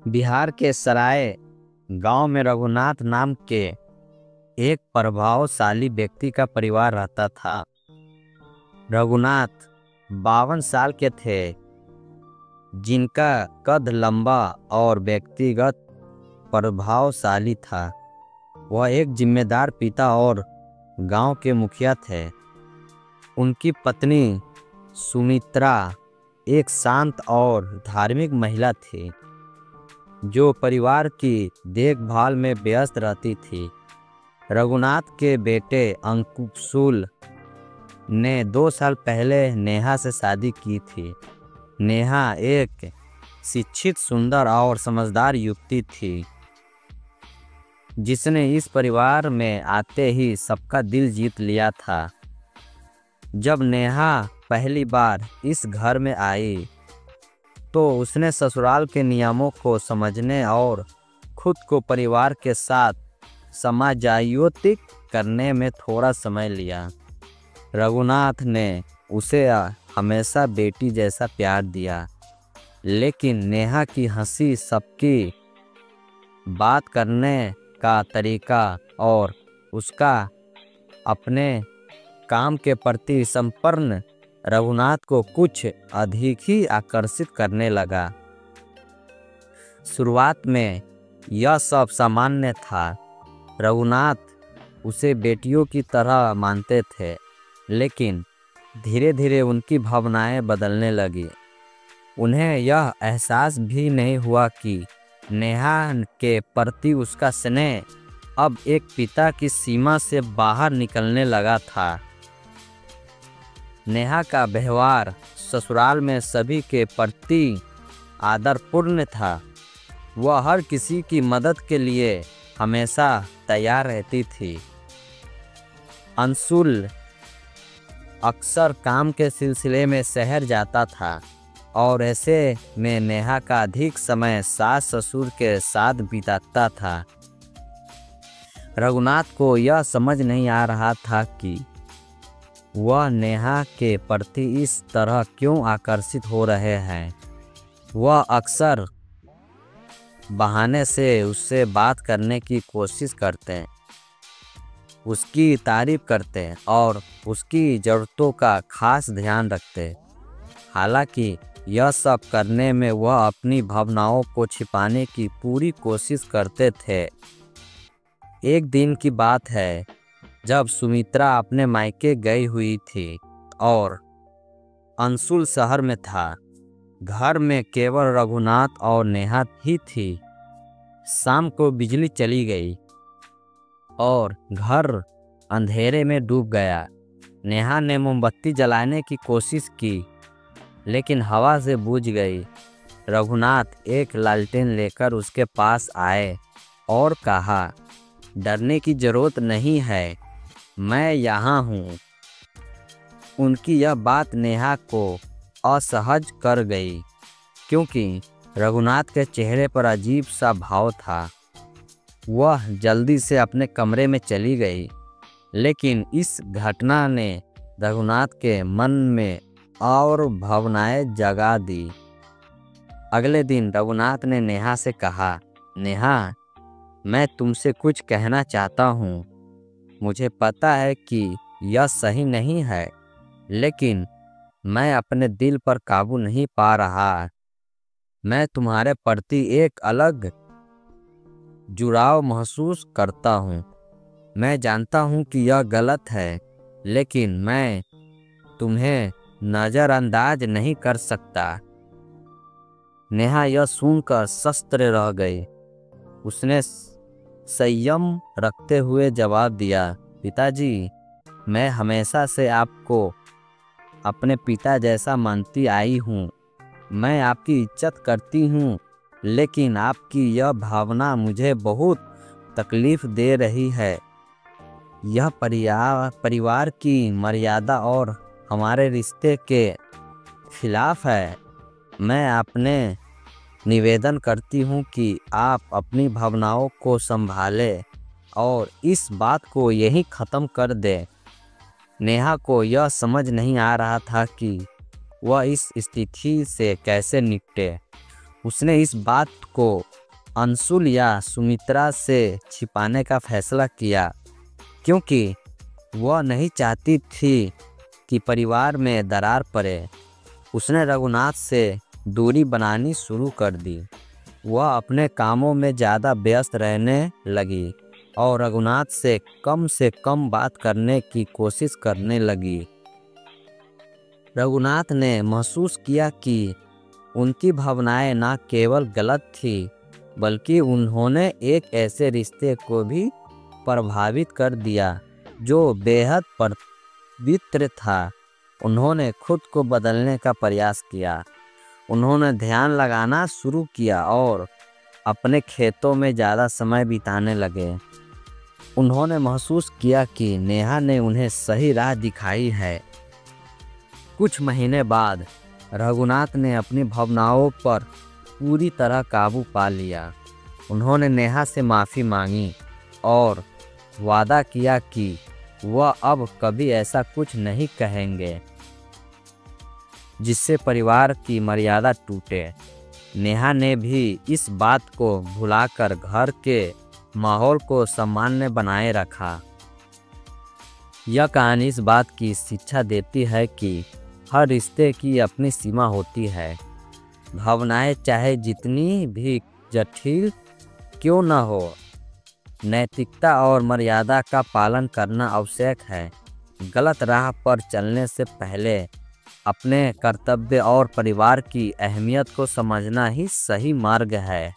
बिहार के सराय गांव में रघुनाथ नाम के एक प्रभावशाली व्यक्ति का परिवार रहता था। रघुनाथ 52 साल के थे, जिनका कद लंबा और व्यक्तिगत प्रभावशाली था। वह एक जिम्मेदार पिता और गांव के मुखिया थे। उनकी पत्नी सुमित्रा एक शांत और धार्मिक महिला थी, जो परिवार की देखभाल में व्यस्त रहती थी। रघुनाथ के बेटे अंकुशुल ने 2 साल पहले नेहा से शादी की थी। नेहा एक शिक्षित, सुंदर और समझदार युवती थी, जिसने इस परिवार में आते ही सबका दिल जीत लिया था। जब नेहा पहली बार इस घर में आई, तो उसने ससुराल के नियमों को समझने और खुद को परिवार के साथ समायोजित करने में थोड़ा समय लिया। रघुनाथ ने उसे हमेशा बेटी जैसा प्यार दिया, लेकिन नेहा की हंसी, सबकी बात करने का तरीका और उसका अपने काम के प्रति समर्पण रघुनाथ को कुछ अधिक ही आकर्षित करने लगा। शुरुआत में यह सब सामान्य था। रघुनाथ उसे बेटियों की तरह मानते थे, लेकिन धीरे धीरे उनकी भावनाएं बदलने लगी। उन्हें यह एहसास भी नहीं हुआ कि नेहा के प्रति उसका स्नेह अब एक पिता की सीमा से बाहर निकलने लगा था। नेहा का व्यवहार ससुराल में सभी के प्रति आदरपूर्ण था। वह हर किसी की मदद के लिए हमेशा तैयार रहती थी। अंशुल अक्सर काम के सिलसिले में शहर जाता था, और ऐसे में नेहा का अधिक समय सास ससुर के साथ बिताता था। रघुनाथ को यह समझ नहीं आ रहा था कि वह नेहा के प्रति इस तरह क्यों आकर्षित हो रहे हैं। वह अक्सर बहाने से उससे बात करने की कोशिश करते, उसकी तारीफ करते और उसकी ज़रूरतों का खास ध्यान रखते। हालांकि यह सब करने में वह अपनी भावनाओं को छिपाने की पूरी कोशिश करते थे। एक दिन की बात है, जब सुमित्रा अपने मायके गई हुई थी और अंशुल शहर में था। घर में केवल रघुनाथ और नेहा ही थी। शाम को बिजली चली गई और घर अंधेरे में डूब गया। नेहा ने मोमबत्ती जलाने की कोशिश की, लेकिन हवा से बुझ गई। रघुनाथ एक लालटेन लेकर उसके पास आए और कहा, डरने की जरूरत नहीं है, मैं यहाँ हूँ। उनकी यह बात नेहा को असहज कर गई, क्योंकि रघुनाथ के चेहरे पर अजीब सा भाव था। वह जल्दी से अपने कमरे में चली गई, लेकिन इस घटना ने रघुनाथ के मन में और भावनाएं जगा दी। अगले दिन रघुनाथ ने नेहा से कहा, नेहा, मैं तुमसे कुछ कहना चाहता हूँ। मुझे पता है कि यह सही नहीं है, लेकिन मैं अपने दिल पर काबू नहीं पा रहा। मैं तुम्हारे प्रति एक अलग जुड़ाव महसूस करता हूँ। मैं जानता हूँ कि यह गलत है, लेकिन मैं तुम्हें नज़रअंदाज नहीं कर सकता। नेहा यह सुनकर शस्त्र रह गई। उसने संयम रखते हुए जवाब दिया, पिताजी, मैं हमेशा से आपको अपने पिता जैसा मानती आई हूँ। मैं आपकी इज्जत करती हूँ, लेकिन आपकी यह भावना मुझे बहुत तकलीफ दे रही है। यह परिवार की मर्यादा और हमारे रिश्ते के खिलाफ है। मैं अपने निवेदन करती हूँ कि आप अपनी भावनाओं को संभालें और इस बात को यहीं ख़त्म कर दें। नेहा को यह समझ नहीं आ रहा था कि वह इस स्थिति से कैसे निपटे। उसने इस बात को अंशुल या सुमित्रा से छिपाने का फैसला किया, क्योंकि वह नहीं चाहती थी कि परिवार में दरार पड़े। उसने रघुनाथ से दूरी बनानी शुरू कर दी। वह अपने कामों में ज़्यादा व्यस्त रहने लगी और रघुनाथ से कम बात करने की कोशिश करने लगी। रघुनाथ ने महसूस किया कि उनकी भावनाएं न केवल गलत थी, बल्कि उन्होंने एक ऐसे रिश्ते को भी प्रभावित कर दिया जो बेहद पवित्र था। उन्होंने खुद को बदलने का प्रयास किया। उन्होंने ध्यान लगाना शुरू किया और अपने खेतों में ज़्यादा समय बिताने लगे। उन्होंने महसूस किया कि नेहा ने उन्हें सही राह दिखाई है। कुछ महीने बाद रघुनाथ ने अपनी भावनाओं पर पूरी तरह काबू पा लिया। उन्होंने नेहा से माफ़ी मांगी और वादा किया कि वह अब कभी ऐसा कुछ नहीं कहेंगे जिससे परिवार की मर्यादा टूटे। नेहा ने भी इस बात को भुलाकर घर के माहौल को सामान्य बनाए रखा। यह कहानी इस बात की शिक्षा देती है कि हर रिश्ते की अपनी सीमा होती है। भावनाएं चाहे जितनी भी जटिल क्यों न हो, नैतिकता और मर्यादा का पालन करना आवश्यक है। गलत राह पर चलने से पहले अपने कर्तव्य और परिवार की अहमियत को समझना ही सही मार्ग है।